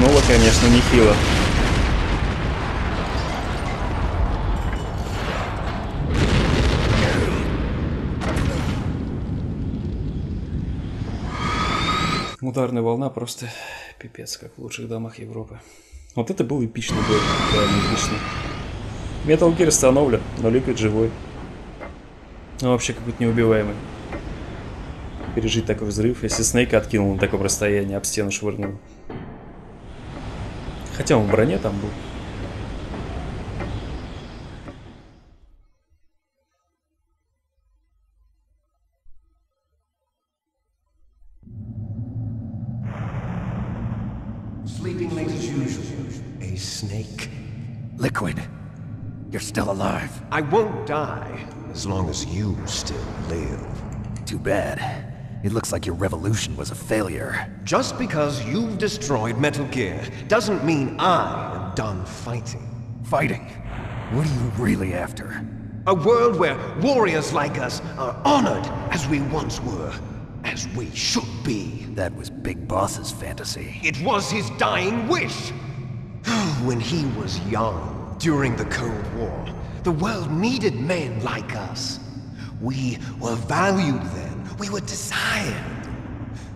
Качнуло, конечно, нехило. Ударная волна просто пипец, как в лучших домах Европы. Вот это был эпичный бой, реально эпичный. Metal Gear остановлен, но Liquid живой. Ну вообще какой-то неубиваемый. Пережить такой взрыв, если Снейка откинул на таком расстоянии, об стену швырнул. Хотя он в броне там был. Sleeping late as usual. A snake. Liquid. You're still alive. I won't die as long as you still live. Too bad. It looks like your revolution was a failure. Just because you've destroyed Metal Gear doesn't mean I am done fighting. Fighting? What are you really after? A world where warriors like us are honored as we once were. As we should be. That was Big Boss's fantasy. It was his dying wish. When he was young, during the Cold War, the world needed men like us. We were valued then. We were desired.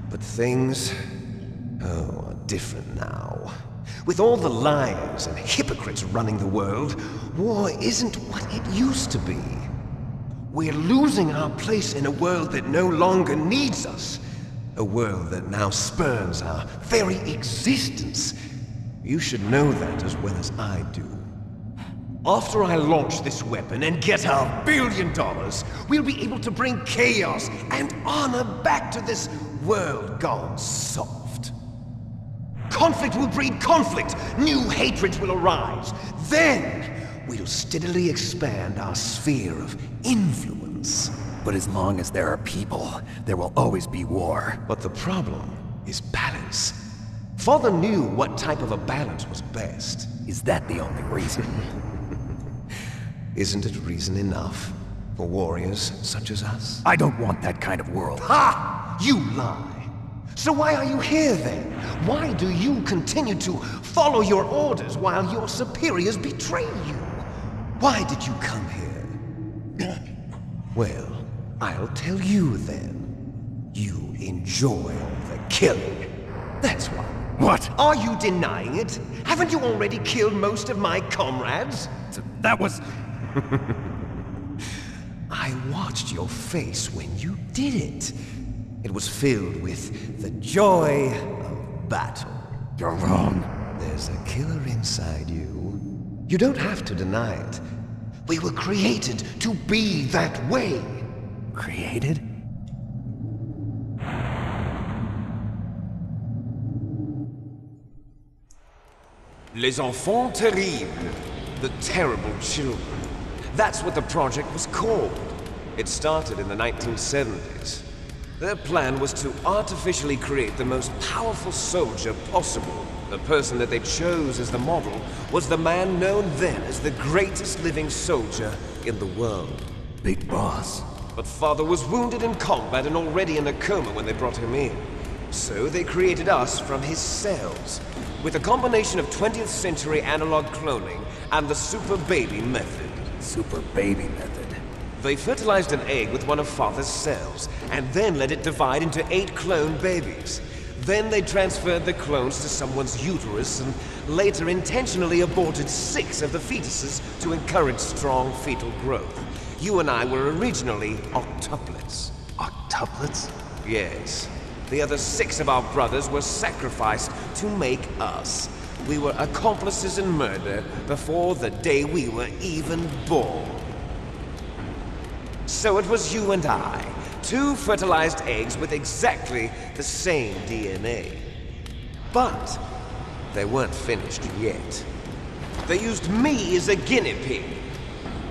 But things, are different now. With all the liars and hypocrites running the world, war isn't what it used to be. We're losing our place in a world that no longer needs us. A world that now spurns our very existence. You should know that as well as I do. After I launch this weapon and get our $1 billion, we'll be able to bring chaos and honor back to this world gone soft. Conflict will breed conflict. New hatreds will arise. Then we'll steadily expand our sphere of influence. But as long as there are people, there will always be war. But the problem is balance. Father knew what type of a balance was best. Is that the only reason? Isn't it reason enough for warriors such as us? I don't want that kind of world. Ha! You lie! So why are you here then? Why do you continue to follow your orders while your superiors betray you? Why did you come here? Well, I'll tell you then. You enjoy all the killing. That's why. What? Are you denying it? Haven't you already killed most of my comrades? That was... I watched your face when you did it. It was filled with the joy of battle. You're wrong. There's a killer inside you. You don't have to deny it. We were created to be that way. Created? Les enfants terribles. The terrible children. That's what the project was called. It started in the 1970s. Their plan was to artificially create the most powerful soldier possible. The person that they chose as the model was the man known then as the greatest living soldier in the world. Big Boss. But Father was wounded in combat and already in a coma when they brought him in. So they created us from his cells, with a combination of 20th century analog cloning and the super baby method. Super baby method? They fertilized an egg with one of Father's cells, and then let it divide into 8 clone babies. Then they transferred the clones to someone's uterus, and later intentionally aborted 6 of the fetuses to encourage strong fetal growth. You and I were originally octuplets. Octuplets? Yes. The other 6 of our brothers were sacrificed to make us. We were accomplices in murder before the day we were even born. So it was you and I, 2 fertilized eggs with exactly the same DNA. But they weren't finished yet. They used me as a guinea pig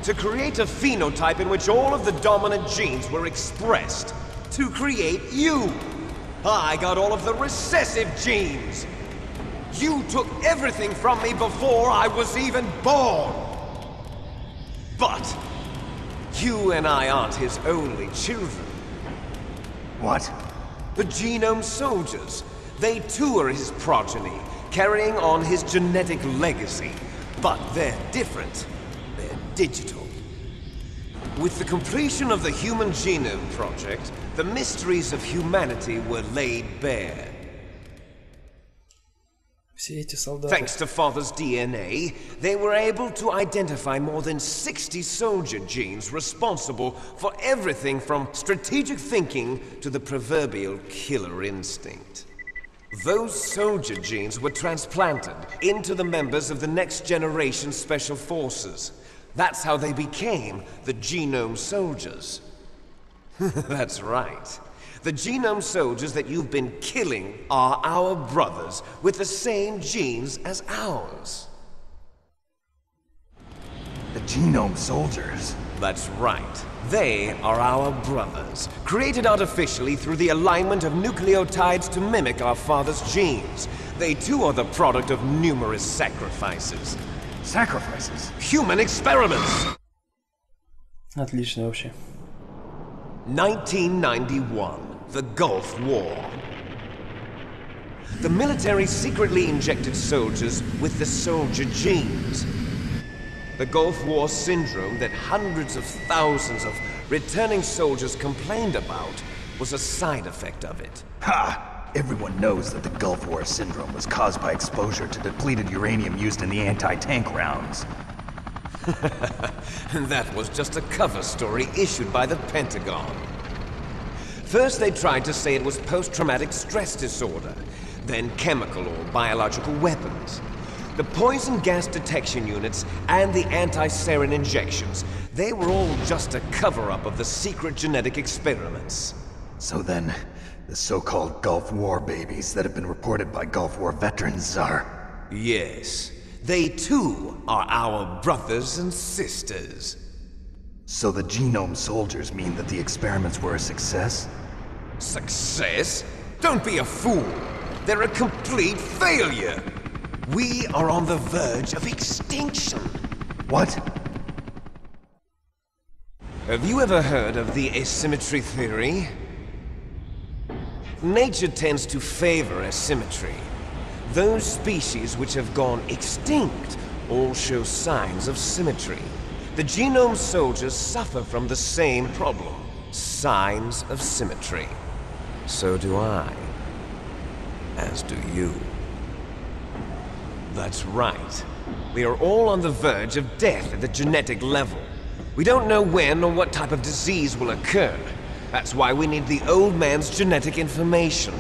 to create a phenotype in which all of the dominant genes were expressed. To create you. I got all of the recessive genes. You took everything from me before I was even born. But you and I aren't his only children. What? The genome soldiers. They too are his progeny, carrying on his genetic legacy. But they're different. They're digital. With the completion of the Human Genome Project, the mysteries of humanity were laid bare. Все эти солдаты. Thanks to Father's DNA, they were able to identify more than 60 soldier genes responsible for everything from strategic thinking to the proverbial killer instinct. Those soldier genes were transplanted into the members of the next generation special forces. That's how they became the Genome Soldiers. That's right. The Genome Soldiers that you've been killing are our brothers with the same genes as ours. The Genome Soldiers? That's right. They are our brothers, created artificially through the alignment of nucleotides to mimic our father's genes. They too are the product of numerous sacrifices. Sacrifices? Human experiments! Отлично вообще. 1991, the Gulf War. The military secretly injected soldiers with the soldier genes. The Gulf War syndrome that hundreds of thousands of returning soldiers complained about was a side effect of it. Ha! Everyone knows that the Gulf War syndrome was caused by exposure to depleted uranium used in the anti-tank rounds. That was just a cover story issued by the Pentagon. First they tried to say it was post-traumatic stress disorder, then chemical or biological weapons. The poison gas detection units and the anti-sarin injections, they were all just a cover-up of the secret genetic experiments. So then, the so-called Gulf War babies that have been reported by Gulf War veterans are... Yes. They too are our brothers and sisters. So the Genome Soldiers mean that the experiments were a success? Success? Don't be a fool. They're a complete failure. We are on the verge of extinction. What? Have you ever heard of the asymmetry theory? Nature tends to favor asymmetry. Those species which have gone extinct all show signs of symmetry. The Genome Soldiers suffer from the same problem. Signs of symmetry. So do I. As do you. That's right. We are all on the verge of death at the genetic level. We don't know when or what type of disease will occur. That's why we need the old man's genetic information.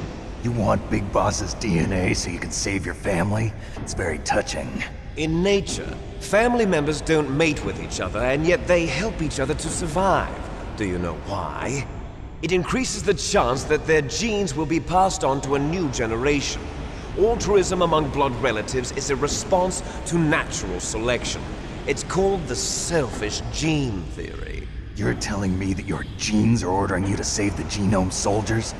You want Big Boss's DNA so you can save your family? It's very touching. In nature, family members don't mate with each other, and yet they help each other to survive. Do you know why? It increases the chance that their genes will be passed on to a new generation. Altruism among blood relatives is a response to natural selection. It's called the selfish gene theory. You're telling me that your genes are ordering you to save the Genome Soldiers?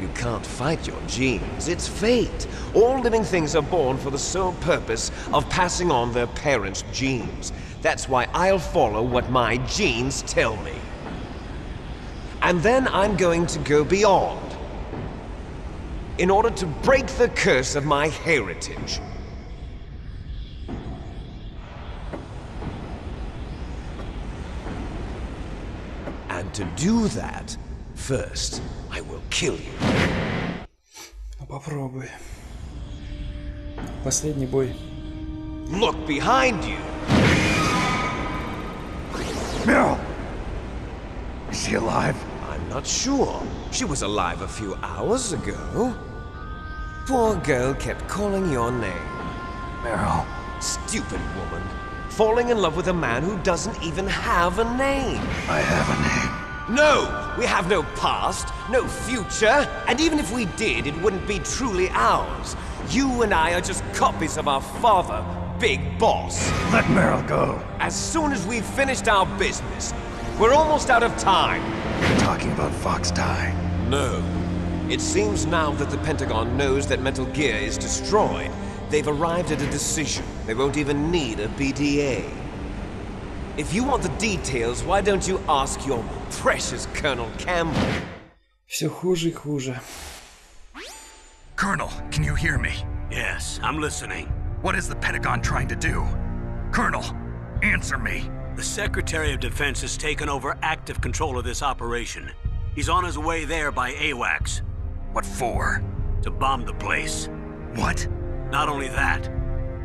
You can't fight your genes. It's fate. All living things are born for the sole purpose of passing on their parents' genes. That's why I'll follow what my genes tell me. And then I'm going to go beyond. In order to break the curse of my heritage. And to do that, first, I will kill you. Ну попробуй. Последний бой. Look behind you. Meryl! Is she alive? I'm not sure. She was alive a few hours ago. Poor girl kept calling your name. Meryl. Stupid woman. Falling in love with a man who doesn't even have a name. I have a name. No! We have no past, no future, and even if we did, it wouldn't be truly ours. You and I are just copies of our father, Big Boss. Let Meryl go. As soon as we've finished our business, we're almost out of time. You're talking about Fox Die. No. It seems now that the Pentagon knows that Metal Gear is destroyed. They've arrived at a decision. They won't even need a BDA. If you want the details, why don't you ask your precious Colonel Campbell? Все хуже и хуже. Colonel, can you hear me? Yes, I'm listening. What is the Pentagon trying to do? Colonel, answer me. The Secretary of Defense has taken over active control of this operation. He's on his way there by AWACS. What for? To bomb the place. What? Not only that,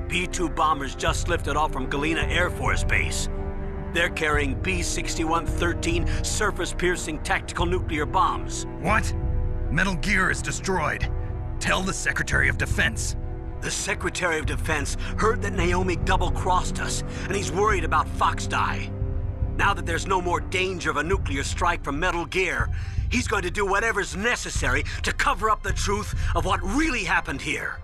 B-2 bombers just lifted off from Galena Air Force Base. They're carrying B-6113 surface-piercing tactical nuclear bombs. What? Metal Gear is destroyed. Tell the Secretary of Defense. The Secretary of Defense heard that Naomi double-crossed us, and he's worried about Foxdie. Now that there's no more danger of a nuclear strike from Metal Gear, he's going to do whatever's necessary to cover up the truth of what really happened here.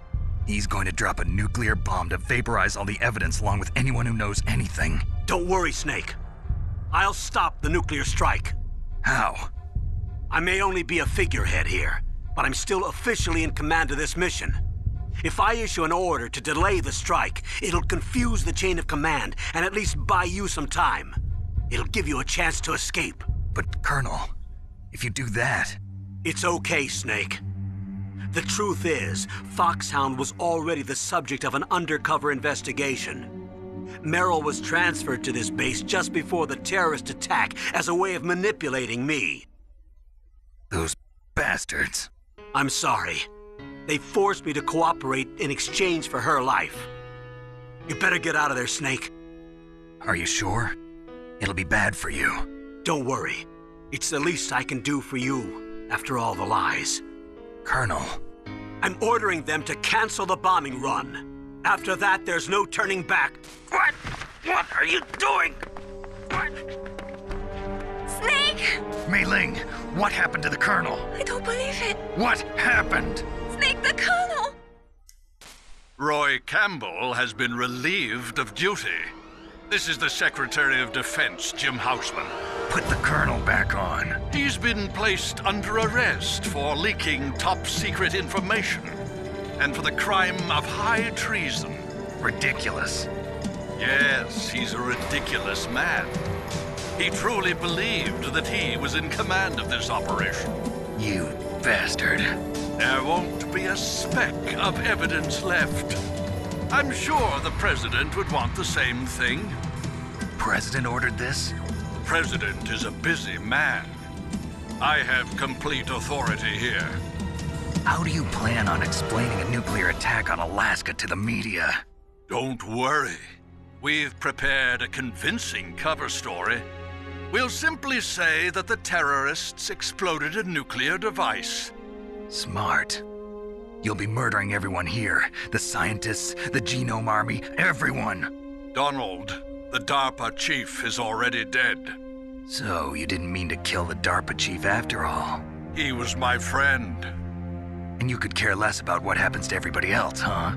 He's going to drop a nuclear bomb to vaporize all the evidence along with anyone who knows anything. Don't worry, Snake. I'll stop the nuclear strike. How? I may only be a figurehead here, but I'm still officially in command of this mission. If I issue an order to delay the strike, it'll confuse the chain of command and at least buy you some time. It'll give you a chance to escape. But, Colonel, if you do that... It's okay, Snake. The truth is, Foxhound was already the subject of an undercover investigation. Merrill was transferred to this base just before the terrorist attack as a way of manipulating me. Those bastards. I'm sorry. They forced me to cooperate in exchange for her life. You better get out of there, Snake. Are you sure? It'll be bad for you. Don't worry. It's the least I can do for you, after all the lies. Colonel. I'm ordering them to cancel the bombing run. After that, there's no turning back. What? What are you doing? What? Snake! Mei Ling, what happened to the Colonel? I don't believe it. What happened? Snake, the Colonel! Roy Campbell has been relieved of duty. This is the Secretary of Defense, Jim Houseman. Put the Colonel back on. He's been placed under arrest for leaking top-secret information and for the crime of high treason. Ridiculous. Yes, he's a ridiculous man. He truly believed that he was in command of this operation. You bastard. There won't be a speck of evidence left. I'm sure the President would want the same thing. President ordered this? The President is a busy man. I have complete authority here. How do you plan on explaining a nuclear attack on Alaska to the media? Don't worry. We've prepared a convincing cover story. We'll simply say that the terrorists exploded a nuclear device. Smart. You'll be murdering everyone here. The scientists, the genome army, everyone. Donald, the DARPA chief, is already dead. So, you didn't mean to kill the DARPA chief after all? He was my friend. And you could care less about what happens to everybody else, huh?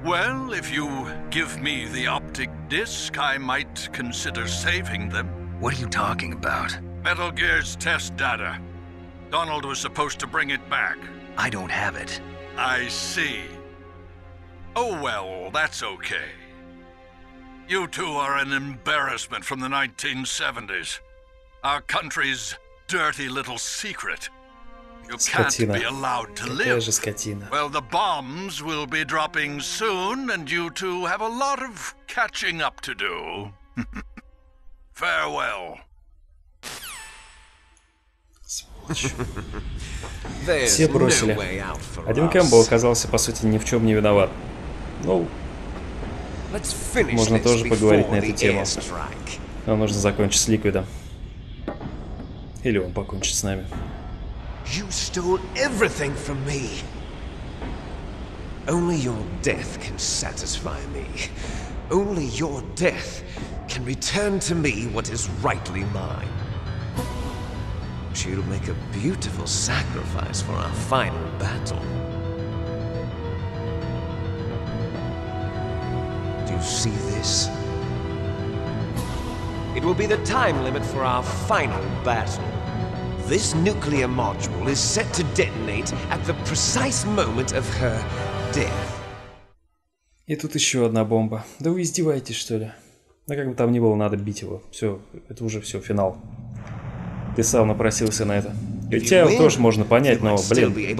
Well, if you give me the optic disc, I might consider saving them. What are you talking about? Metal Gear's test data. Donald was supposed to bring it back. I don't have it. I see. Oh well, that's okay. You two are an embarrassment from the 1970s. Our country's dirty little secret. You can't be allowed to live. Well, the bombs will be dropping soon, and you two have a lot of catching up to do. Farewell. Все бросили. Один Кэмпбелл оказался, по сути, ни в чем не виноват. Ну, можно тоже поговорить на эту тему. Нам нужно закончить с Ликвидом. Или он покончит с нами. You stole everything from me. Only your death can satisfy me. Only your death can return to me what is rightly mine. She'll make a beautiful sacrifice for our final battle. Do you see this? It will be the time limit for our final battle. This nuclear module is set to detonate at the precise moment of her death. И тут еще одна бомба. Да вы издеваетесь, что ли? Да как бы там ни было, надо бить его. Все, это уже все, финал. Ты сам напросился на это. Хотя его тоже можно понять, но, блин.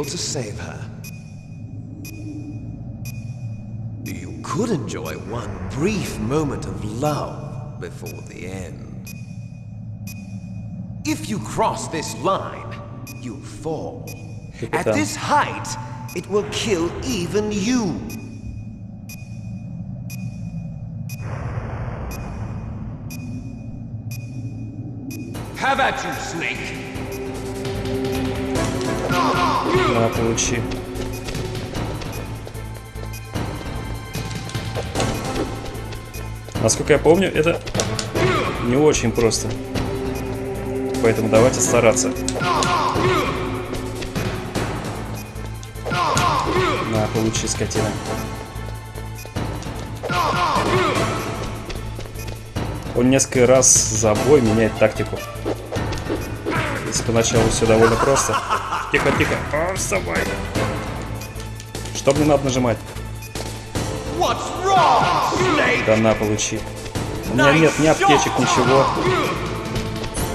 could enjoy one brief moment of love before the end. If you cross this line, you'll fall. At this height, it will kill even you. Have at you, Snake. На, получи. Насколько я помню, это не очень просто. Поэтому давайте стараться. На, получи, скотина. Он несколько раз за бой меняет тактику. Если поначалу все довольно просто. Тихо, тихо. Вставай. Что мне надо нажимать? Да на, получи. У меня нет ни аптечек, ничего.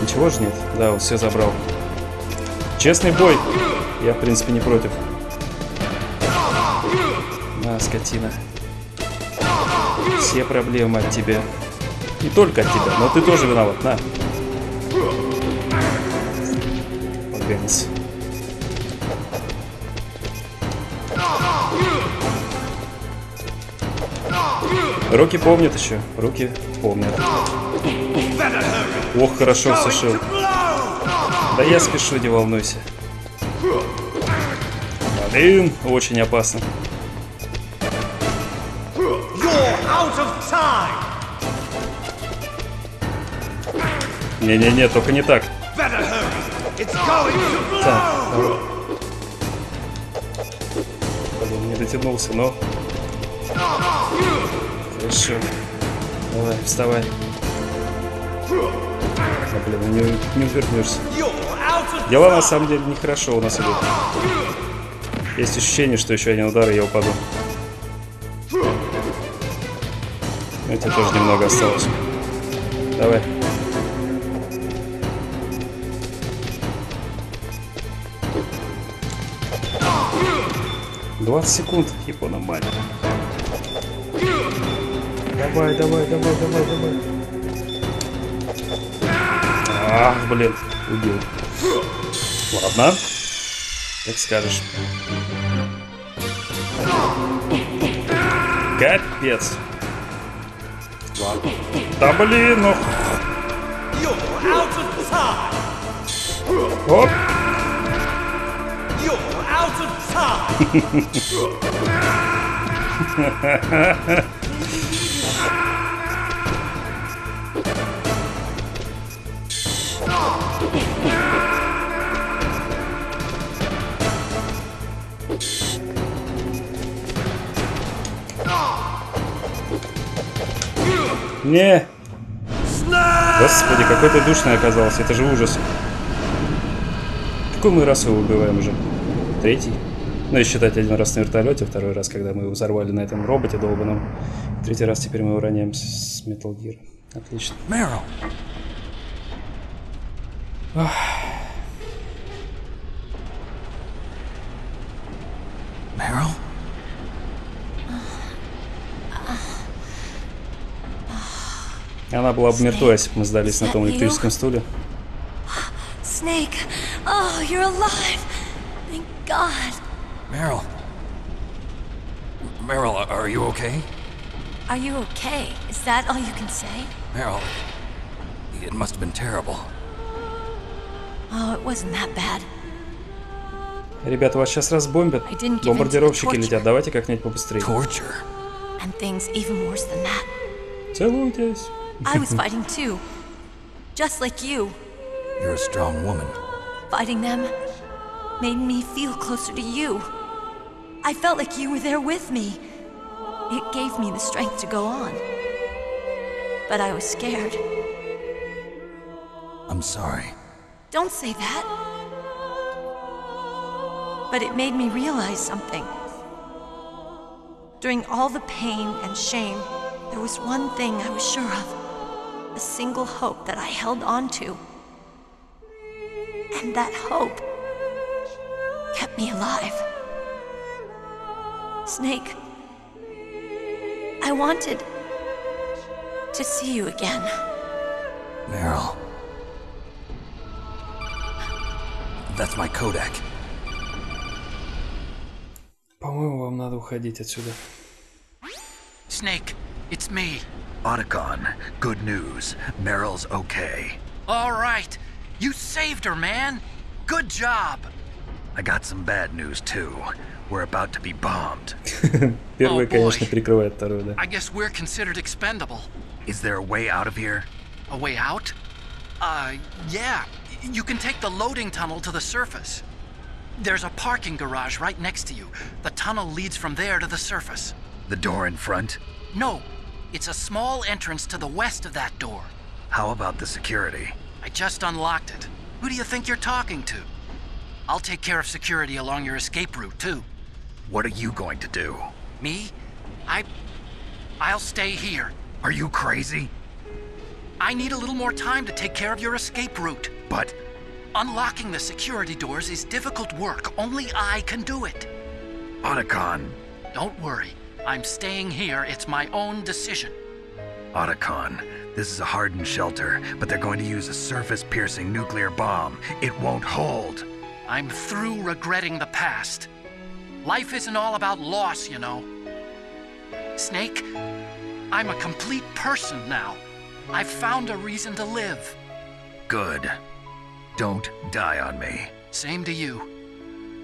Ничего же нет? Да, он все забрал. Честный бой. Я, в принципе, не против. На, скотина. Все проблемы от тебя. Не только от тебя, но ты тоже виноват. На. Поганец. Руки помнят еще. Руки помнят. Ох, хорошо сушил. Да я спешу, не волнуйся. Блин, очень опасно. Не-не-не, только не так. Так, давай. Блин, не дотянулся, но... Хорошо. Давай, вставай. А, блин, не увернешься. Дела на самом деле нехорошо у нас идут. Есть ощущение, что еще один удар, и я упаду. Это тоже немного осталось. Давай. «20 секунд, Япона мать. Давай, давай, давай, давай, давай. Ах, блин, убил. Ладно. Как скажешь. Капец. Ладно. Да блин, ну. Оп. Не. Господи, какой ты душный оказался. Это же ужас. Какой мы раз его убиваем уже? Третий? Ну, если считать один раз на вертолете, второй раз, когда мы его взорвали на этом роботе долбаном. Третий раз теперь мы его роняем с Metal Gear. Отлично. Meryl. Meryl? Она была бы мертва, если бы мы сдались на том электрическом стуле. Snake, oh, you're alive. Thank God. Meryl. Meryl, are you okay? Are you okay? Is that all you can say? Meryl, it must have been terrible. Oh, it wasn't that bad. Ребята, вас сейчас разбомбят. Бомбардировщики летят. Давайте как-нибудь побыстрее. Torture. And things even worse than that. Целуйтесь. I was fighting too. Just like you. You're a strong woman. Fighting them made me feel closer to you. I felt like you were there with me. It gave me the strength to go on. But I was scared. I'm sorry. Don't say that. But it made me realize something. During all the pain and shame, there was one thing I was sure of. A single hope that I held on to. And that hope kept me alive. Snake, I wanted to see you again. Meryl. That's my Kodak. По-моему, вам надо уходить отсюда. Snake, it's me. Otacon, good news. Meryl's okay. All right. You saved her, man. Good job. I got some bad news too. We're about to be bombed. Первый, Oh, конечно, boy. прикрывает второй, да. I guess we're considered expendable. Is there a way out of here? A way out? Yeah. You can take the loading tunnel to the surface. There's a parking garage right next to you. The tunnel leads from there to the surface. The door in front? No, it's a small entrance to the west of that door. How about the security? I just unlocked it. Who do you think you're talking to? I'll take care of security along your escape route, too. What are you going to do? Me? I'll stay here. Are you crazy? I need a little more time to take care of your escape route. But Unlocking the security doors is difficult work. Only I can do it. Otacon. Don't worry. I'm staying here. It's my own decision. Otacon, this is a hardened shelter, but they're going to use a surface-piercing nuclear bomb. It won't hold. I'm through regretting the past. Life isn't all about loss, you know. Snake, I'm a complete person now. I've found a reason to live. Good. Don't die on me. Same to you.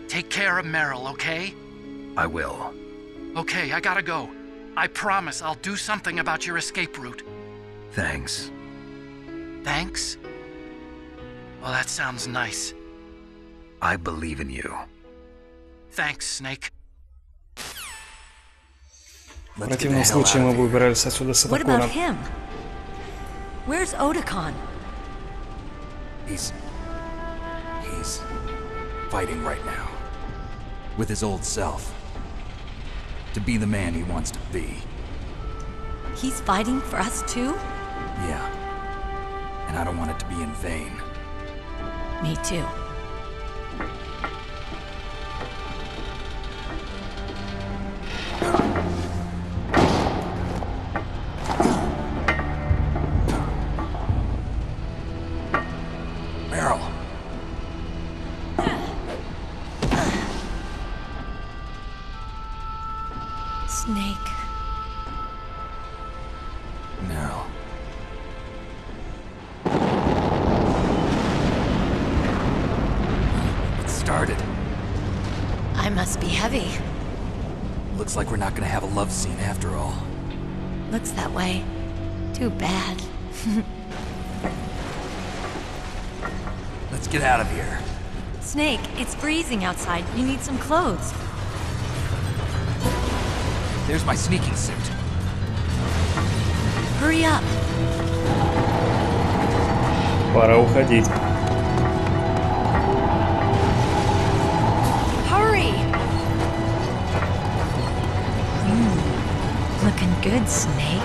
Take care of Meryl, okay? I will. Okay, I gotta go. I promise I'll do something about your escape route. Thanks. Thanks? Well, that sounds nice. I believe in you. Thanks, Snake. В противном случае мы бы убирались отсюда с What about Отаконом. him? Where's Otacon? He's fighting right now. With his old self. To be the man he wants to be. He's fighting for us too? Yeah. And I don't want it to be in vain. Me too. Meryl. Snake. Meryl. It started. I must be heavy. Looks like we're not gonna have a love scene after all. Looks that way. Too bad. Let's get out of here. Snake, it's freezing outside. You need some clothes. There's my sneaking suit. Hurry up. Пора уходить. Hurry! Looking good, Snake.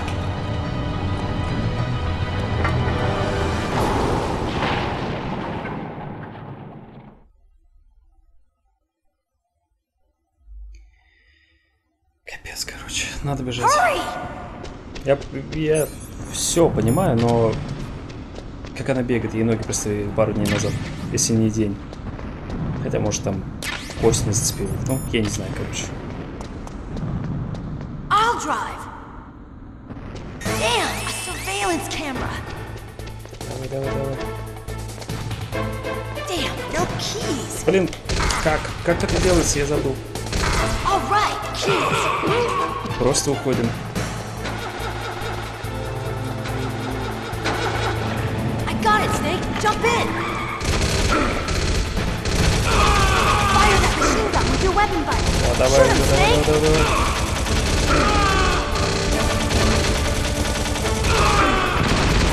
Капец, короче, надо бежать. Hurry! Я все понимаю, но как она бегает, ей ноги просто пару дней назад, если не день. Хотя, может, там кость не зацепила. Ну, я не знаю, короче. I'll drive. Damn, a surveillance camera. Давай. Damn, no keys. Блин, как это делается, я забыл. All right, keys. Просто уходим. I got it, Snake. Jump in. Fire that machine gun with your weapon button. О, давай, Shoot him, Snake. давай.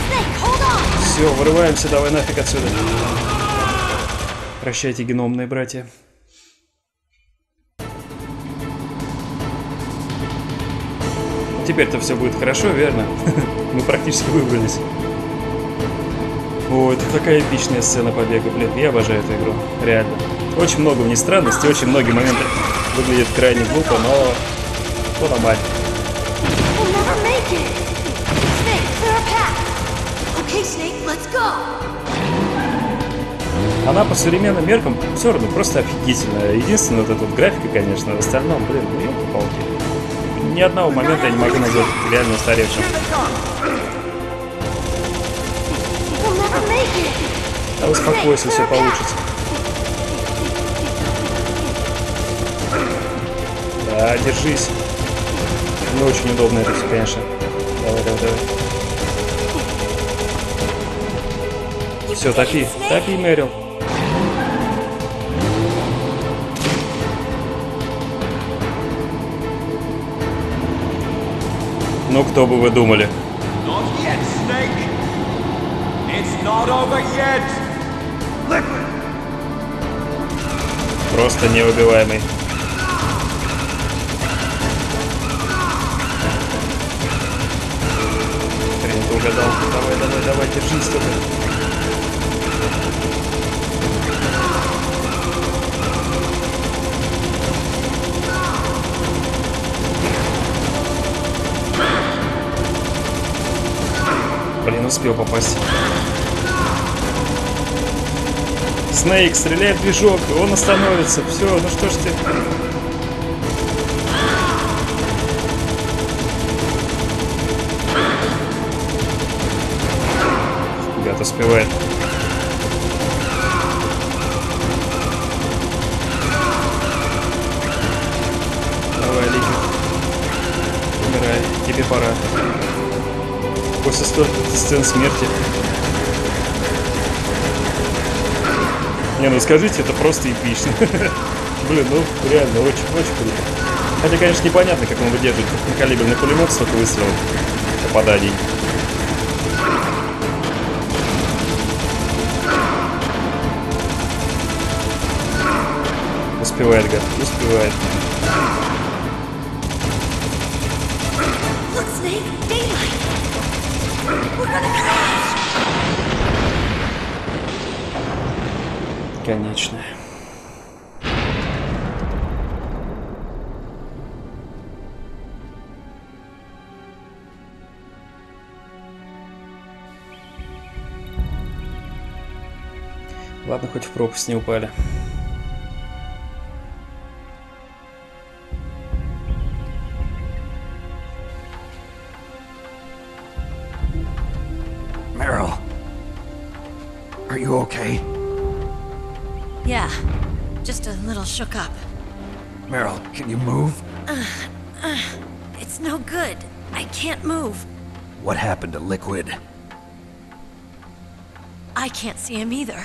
Snake, hold on. Все, вырываемся, давай нафиг отсюда. Прощайте, геномные братья. Теперь-то все будет хорошо, верно? Мы практически выбрались. О, это такая эпичная сцена побега, блин, я обожаю эту игру, реально. Очень много в ней странностей, очень многие моменты выглядят крайне глупо, но нормально. We'll never Она по современным меркам все равно просто офигительная. Единственное, вот эта вот графика, конечно, в остальном, блин, ну ёлки-палки. Ни одного момента я не могу назвать реально устаревшим. А успокойся, все получится. Да, держись. Не очень удобно это все, конечно. Давай, давай, давай. Все, топи. Топи, Мэрил. Ну, кто бы вы думали? Просто неубиваемый. Хрен ты угадал. Давай, давай, давай, держись только. Блин, успел попасть. Снейк, стреляй в движок, он остановится. Все, ну что ж ты. Гад успевает. Давай, Лики. Умирай, тебе пора. После стольких сцен смерти. Не, ну скажите, это просто эпично. Блин, ну реально, очень-очень круто. Хотя, конечно, непонятно, как он выдерживает крупнокалиберный пулемет столько выстрелов, попаданий. Успевает, гад, успевает. Конечно. Ладно, хоть в пропасть не упали. Meryl, are you okay? Yeah, just a little shook up. Meryl, can you move? It's no good. I can't move. What happened to Liquid? I can't see him either.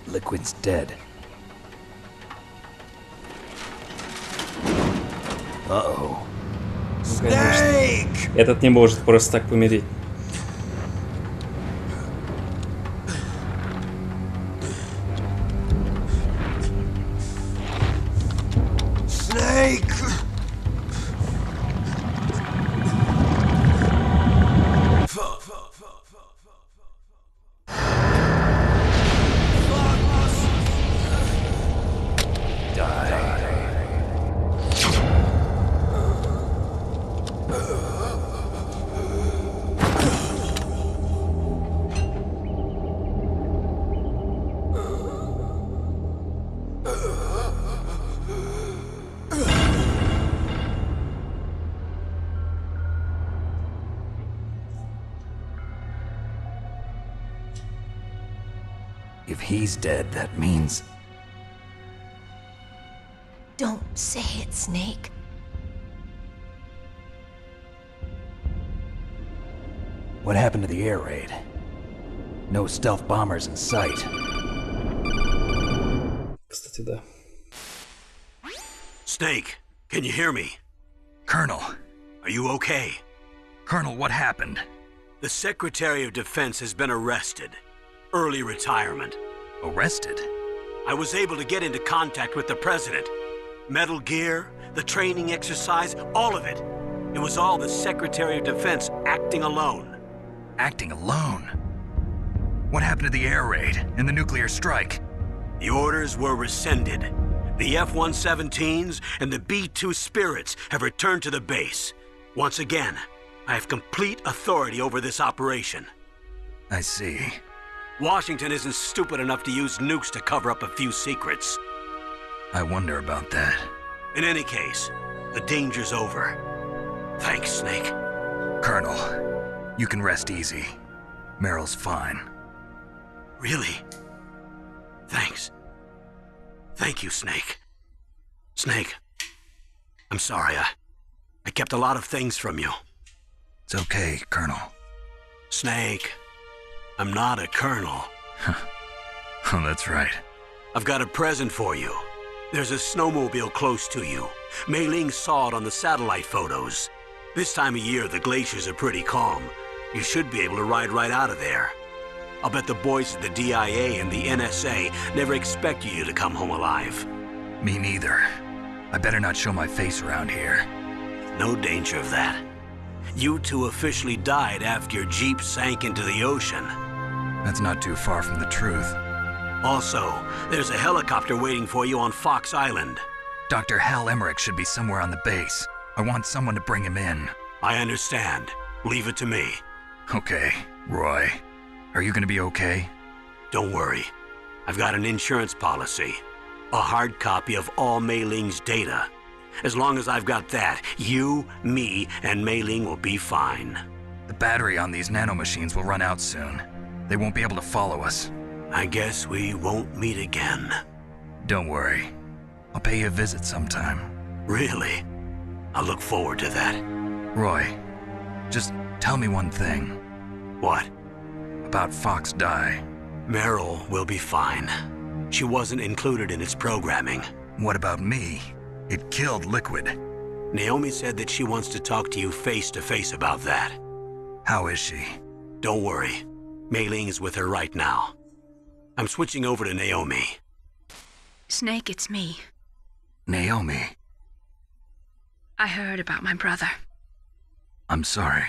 Liquid's dead. Uh-oh. Snake! Этот не может просто так помереть. Snake! If he's dead, that means... Don't say it, Snake. What happened to the air raid? No stealth bombers in sight. Кстати, да. Snake, can you hear me? Colonel. Are you okay? Colonel, what happened? The Secretary of Defense has been arrested. Early retirement. Arrested? I was able to get into contact with the President. Metal Gear, the training exercise, all of it. It was all the Secretary of Defense acting alone. Acting alone? What happened to the air raid and the nuclear strike? The orders were rescinded. The F-117s and the B-2 Spirits have returned to the base. Once again, I have complete authority over this operation. I see. Washington isn't stupid enough to use nukes to cover up a few secrets. I wonder about that. In any case, the danger's over. Thanks, Snake. Colonel, you can rest easy. Meryl's fine. Really? Thanks. Thank you, Snake. Snake, I'm sorry, I kept a lot of things from you. It's okay, Colonel. Snake, I'm not a colonel. Oh, that's right. I've got a present for you. There's a snowmobile close to you. Mei Ling saw it on the satellite photos. This time of year, the glaciers are pretty calm. You should be able to ride right out of there. I'll bet the boys at the DIA and the NSA never expected you to come home alive. Me neither. I better not show my face around here. No danger of that. You two officially died after your Jeep sank into the ocean. That's not too far from the truth. Also, there's a helicopter waiting for you on Fox Island. Dr. Hal Emmerich should be somewhere on the base. I want someone to bring him in. I understand. Leave it to me. Okay, Roy. Are you gonna be okay? Don't worry. I've got an insurance policy. A hard copy of all Mei Ling's data. As long as I've got that, you, me, and Mei Ling will be fine. The battery on these nanomachines will run out soon. They won't be able to follow us. I guess we won't meet again. Don't worry. I'll pay you a visit sometime. Really? I look forward to that. Roy, just tell me one thing. What? About Fox Die. Meryl will be fine. She wasn't included in its programming. What about me? It killed Liquid. Naomi said that she wants to talk to you face to face about that. How is she? Don't worry. Mei Ling is with her right now. I'm switching over to Naomi. Snake, it's me. Naomi. I heard about my brother. I'm sorry.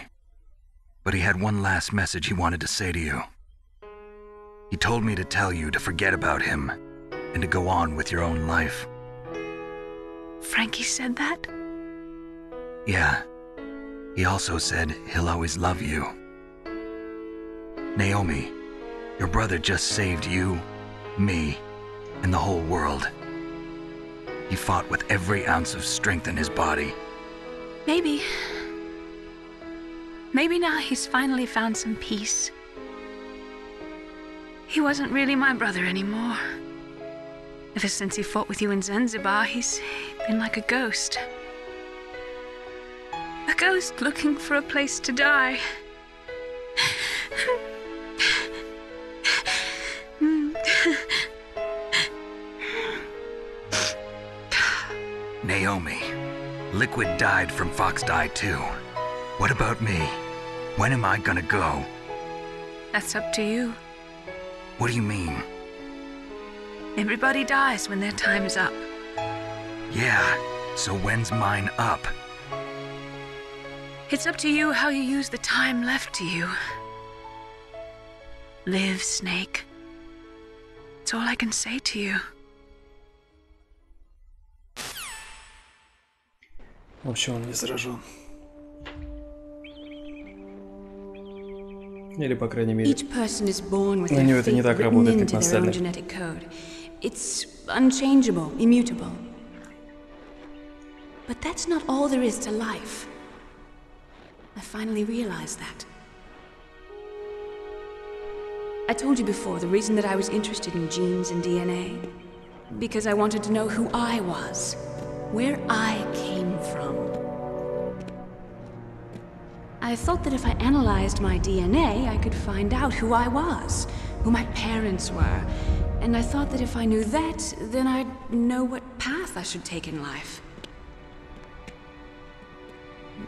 But he had one last message he wanted to say to you. He told me to tell you to forget about him and to go on with your own life. Frankie said that? Yeah. He also said he'll always love you. Naomi, your brother just saved you, me, and the whole world. He fought with every ounce of strength in his body. Maybe. Maybe now he's finally found some peace. He wasn't really my brother anymore. Ever since he fought with you in Zanzibar, he's been like a ghost. A ghost looking for a place to die. Naomi, Liquid died from Fox Die too. What about me? When am I gonna go? That's up to you. What do you mean? Everybody dies when their time is up. Yeah, so when's mine up? It's up to you how you use the time left to you. Live, Snake. That's all I can say to you. В общем, он не заражен. Или, по крайней мере, на него это не так работает, как на остальных. It's unchangeable, immutable. But that's not all there is to life. I finally realized that. I told you before the reason that I was interested in genes and DNA. Because I wanted to know who I was, where I came from. I thought that if I analyzed my DNA, I could find out who I was, who my parents were, and I thought that if I knew that, then I'd know what path I should take in life.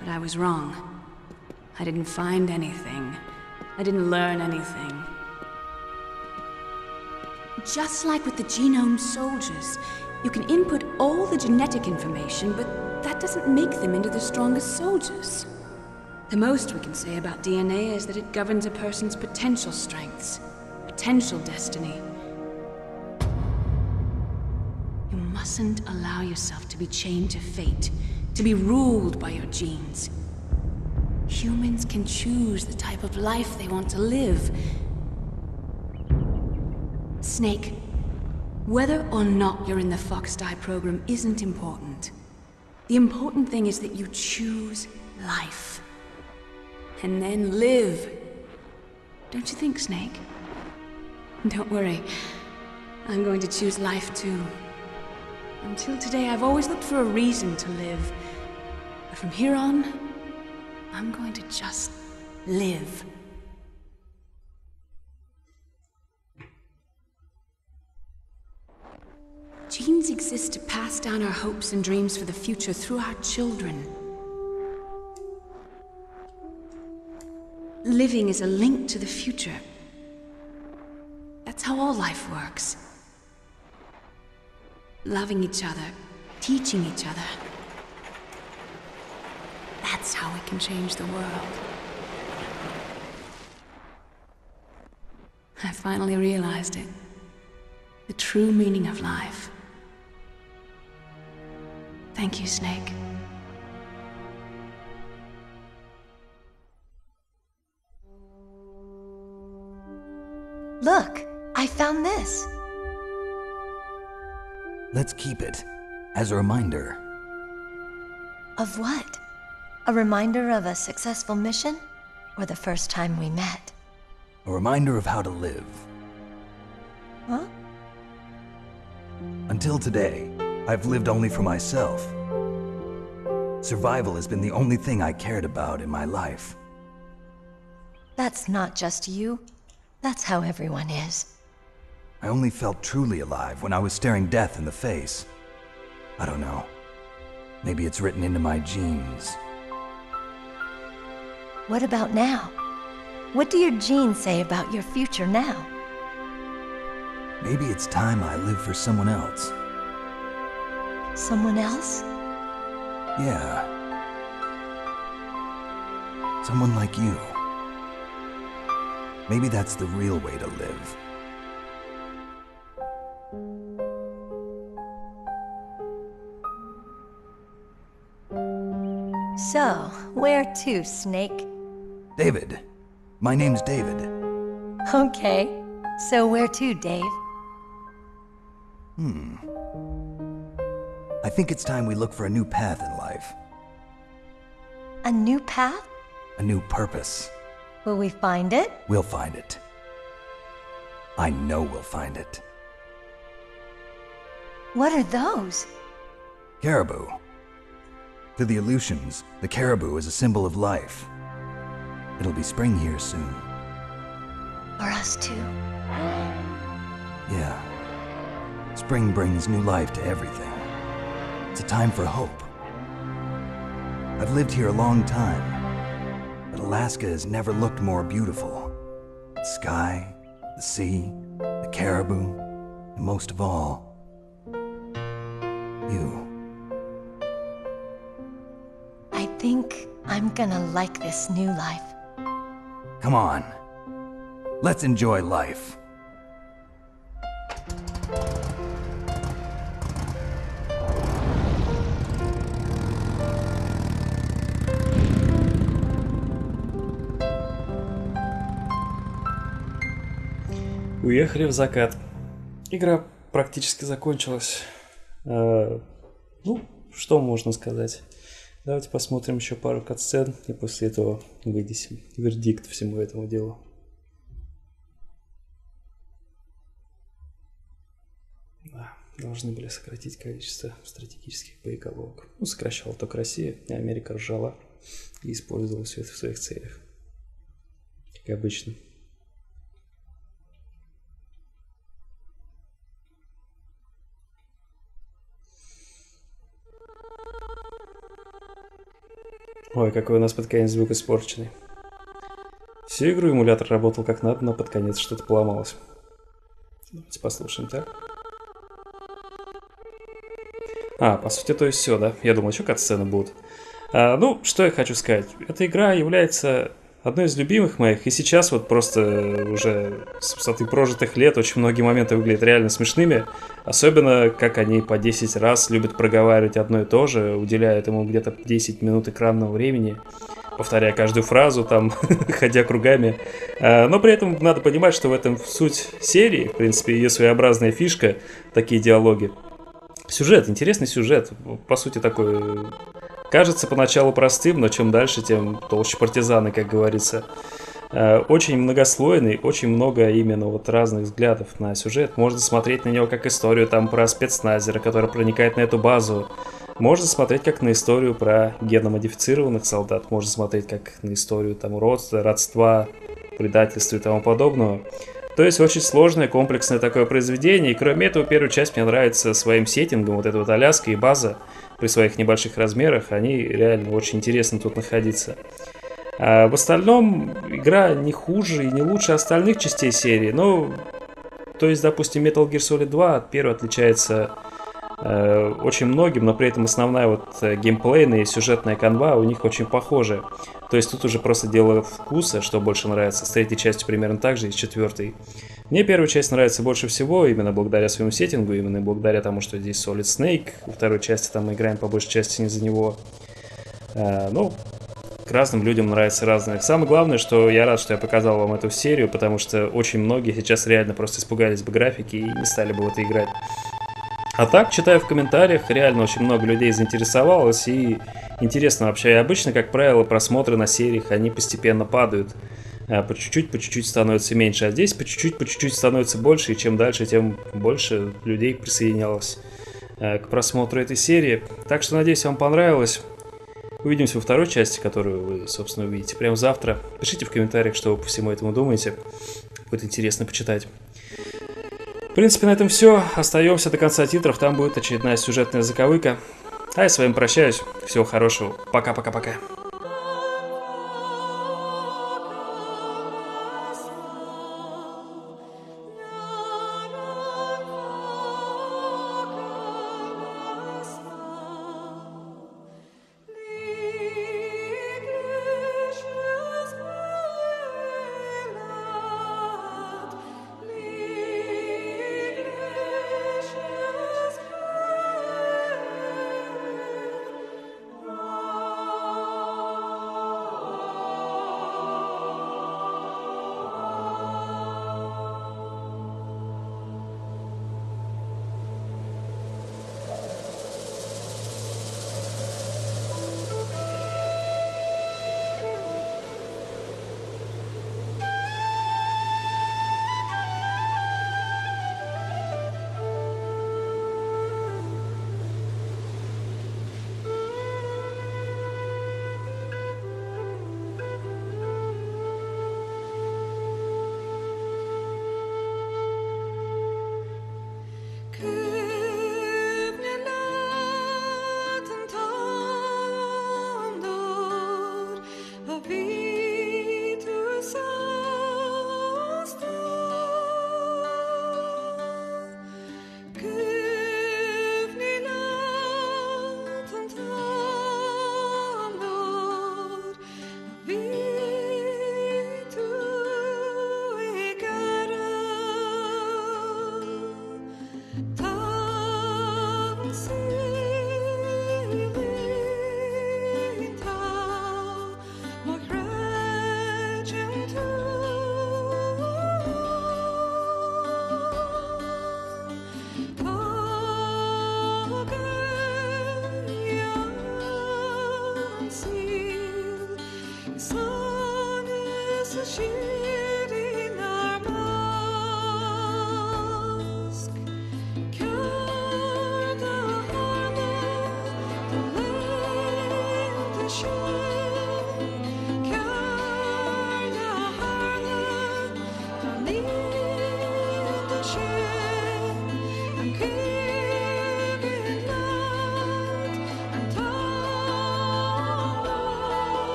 But I was wrong. I didn't find anything. I didn't learn anything. Just like with the genome soldiers, you can input all the genetic information, but that doesn't make them into the strongest soldiers. The most we can say about DNA is that it governs a person's potential strengths, potential destiny. You mustn't allow yourself to be chained to fate, to be ruled by your genes. humans can choose the type of life they want to live. Snake, whether or not you're in the Fox-Die program isn't important. The important thing is that you choose life. And then live. Don't you think, Snake? Don't worry. I'm going to choose life too. Until today, I've always looked for a reason to live. But from here on, I'm going to just live. Genes exist to pass down our hopes and dreams for the future through our children. Living is a link to the future. That's how all life works. Loving each other, teaching each other. That's how we can change the world. I finally realized it. The true meaning of life. Thank you, Snake. Look, I found this. Let's keep it as a reminder. Of what? A reminder of a successful mission? Or the first time we met? A reminder of how to live. Huh? Until today, I've lived only for myself. Survival has been the only thing I cared about in my life. That's not just you. That's how everyone is. I only felt truly alive when I was staring death in the face. I don't know. Maybe it's written into my genes. What about now? What do your genes say about your future now? Maybe it's time I live for someone else. Someone else? Yeah. Someone like you. Maybe that's the real way to live. So, where to, Snake? David. My name's David. Okay. So where to, Dave? I think it's time we look for a new path in life. A new path? A new purpose. Will we find it? We'll find it. I know we'll find it. What are those? Caribou. To the Aleutians, the caribou is a symbol of life. It'll be spring here soon. For us too. Yeah. Spring brings new life to everything. It's a time for hope. I've lived here a long time, but Alaska has never looked more beautiful. The sky, the sea, the caribou, and most of all, you. I think I'm gonna like this new life. Come on. Let's enjoy life. Уехали в закат. Игра практически закончилась. Ну, что можно сказать? Давайте посмотрим еще пару катсцен и после этого вынесем вердикт всему этому делу. Да, должны были сократить количество стратегических боеголовок. Ну, сокращала только Россия, а Америка ржала и использовала все это в своих целях. Как обычно. Ой, какой у нас под конец звук испорченный. Всю игру эмулятор работал как надо, но под конец что-то поломалось. Давайте послушаем, так? По сути, то есть все, да? Я думал, еще кат-сцены будут. Ну, что я хочу сказать. Эта игра является одной из любимых моих, и сейчас вот просто уже с высоты прожитых лет очень многие моменты выглядят реально смешными. Особенно, как они по 10 раз любят проговаривать одно и то же, уделяют ему где-то 10 минут экранного времени. повторяя каждую фразу, там, ходя кругами. Но при этом надо понимать, что в этом суть серии, в принципе, ее своеобразная фишка, такие диалоги. Сюжет, интересный сюжет, по сути, такой, кажется поначалу простым, но чем дальше, тем толще партизаны, как говорится. Очень многослойный, очень много именно вот разных взглядов на сюжет. Можно смотреть на него как историю там про спецназера, который проникает на эту базу. Можно смотреть как на историю про генно-модифицированных солдат. Можно смотреть как на историю там родства, предательства и тому подобного. То есть очень сложное, комплексное такое произведение. И кроме этого, первая часть мне нравится своим сеттингом. Вот эта вот Аляска и база при своих небольших размерах, они реально очень интересно тут находиться. А в остальном игра не хуже и не лучше остальных частей серии. Ну, то есть, допустим, Metal Gear Solid 2 от первой отличается очень многим, но при этом основная вот геймплейная и сюжетная канва у них очень похожа. То есть тут уже просто дело вкуса, что больше нравится. С третьей частью примерно так же и с четвертой. Мне первая часть нравится больше всего именно благодаря своему сеттингу, именно благодаря тому, что здесь Solid Snake. Во второй части там мы играем по большей части не за него. Ну, к разным людям нравится разное. Самое главное, что я рад, что я показал вам эту серию, потому что очень многие сейчас реально просто испугались бы графики и не стали бы в это играть. А так, читая в комментариях, реально очень много людей заинтересовалось, и интересно вообще. И обычно, как правило, просмотры на сериях, они постепенно падают. По чуть-чуть становится меньше, а здесь по чуть-чуть становится больше, и чем дальше, тем больше людей присоединялось к просмотру этой серии. Так что, надеюсь, вам понравилось. Увидимся во второй части, которую вы, собственно, увидите прямо завтра. Пишите в комментариях, что вы по всему этому думаете. Будет интересно почитать. В принципе, на этом все. Остаемся до конца титров. Там будет очередная сюжетная заковыка. А я с вами прощаюсь. Всего хорошего. Пока-пока-пока.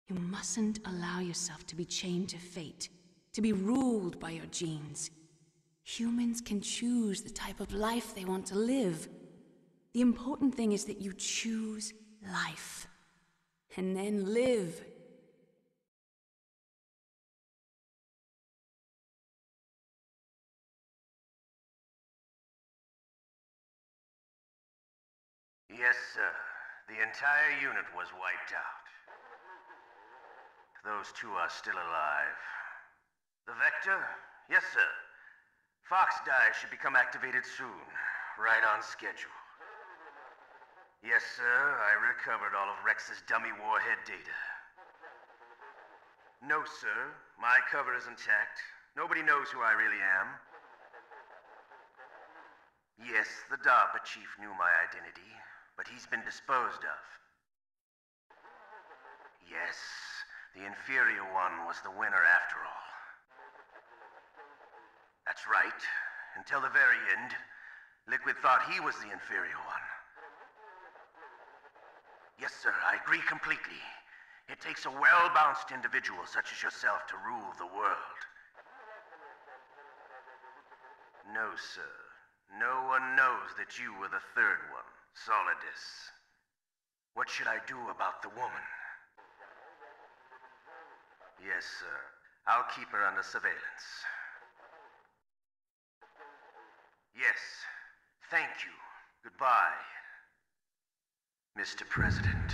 You mustn't allow yourself to be chained to fate, to be ruled by your genes. Humans can choose the type of life they want to live. The important thing is that you choose life. And then live. Yes, sir. The entire unit was wiped out. Those two are still alive. The Vector? Yes, sir. Fox Die should become activated soon. Right on schedule. Yes, sir. I recovered all of Rex's dummy warhead data. No, sir. My cover is intact. Nobody knows who I really am. Yes, the DARPA chief knew my identity, but he's been disposed of. Yes, the inferior one was the winner after all. That's right. Until the very end, Liquid thought he was the inferior one. Yes, sir, I agree completely. It takes a well-balanced individual such as yourself to rule the world. No, sir. No one knows that you were the third one, Solidus. What should I do about the woman? Yes, sir. I'll keep her under surveillance. Yes. Thank you. Goodbye, Mr. President.